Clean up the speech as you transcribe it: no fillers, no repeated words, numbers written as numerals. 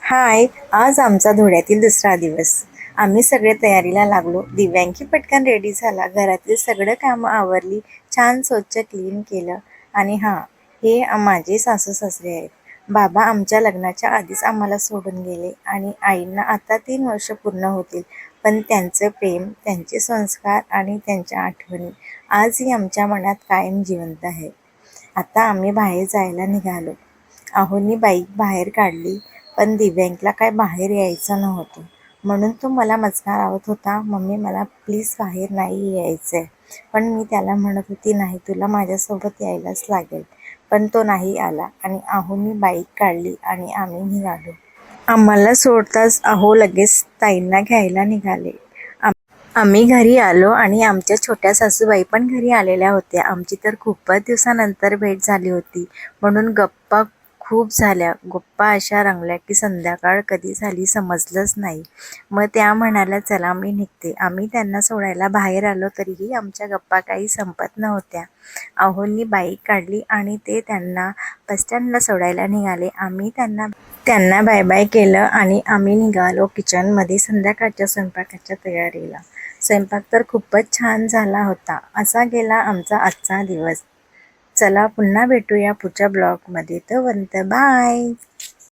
हाय. आज आमचा धुळ्यातील दुसरा दिवस. आम्ही सगळे तयारीला लागलो. दिव्यांकी पटकन रेडी झाला. घरातील सगळं कामं आवरली. छान स्वच्छ क्लीन केलं. आणि हां, हे माझे सासू सासरे आहेत. बाबा आमच्या लग्नाच्या आधीच आम्हाला सोडून गेले आणि आईंना आता 3 वर्ष पूर्ण होतील. पण त्यांचं प्रेम, त्यांचे संस्कार आणि त्यांच्या आठवणी आजही आमच्या मनात कायम जिवंत आहे. आता आम्ही बाहेर जायला निघालो. आहोंनी बाईक बाहेर काढली, पण दिव्यांकला काय बाहेर यायचं नव्हतं. म्हणून तो मला मस्का लावत होता, मम्मी मला प्लीज बाहेर नाही यायचंय. पण मी त्याला म्हणत होती, नाही तुला माझ्यासोबत यायलाच लागेल. पण तो नाही आला आणि आहोंनी बाईक काढली आणि आम्ही निघालो. आम्हाला सोडताच आहो लगेच ताईंना घ्यायला निघाले. आम्ही घरी आलो आणि आमच्या छोट्या सासूबाई पण घरी आलेल्या होत्या. आमची तर खूपच दिवसानंतर भेट झाली होती, म्हणून गप्पा खूप झाल्या. गप्पा अशा रंगल्या की संध्याकाळ कधी झाली समजलंच नाही. मग त्या म्हणाल्या, चला मी निघते. आम्ही त्यांना सोडायला बाहेर आलो तरीही आमच्या गप्पा काही संपत नव्हत्या. आहोंनी बाईक काढली आणि ते त्यांना बसस्टँडला सोडायला निघाले. आम्ही त्यांना बाय बाय केलं आणि आम्ही निघालो किचनमध्ये संध्याकाळच्या स्वयंपाकाच्या तयारीला. स्वयंपाक तर खूपच छान झाला होता. असा गेला आमचा आजचा दिवस. चला पुन्हा भेटूया पुढच्या ब्लॉगमध्ये. तोपर्यंत बाय.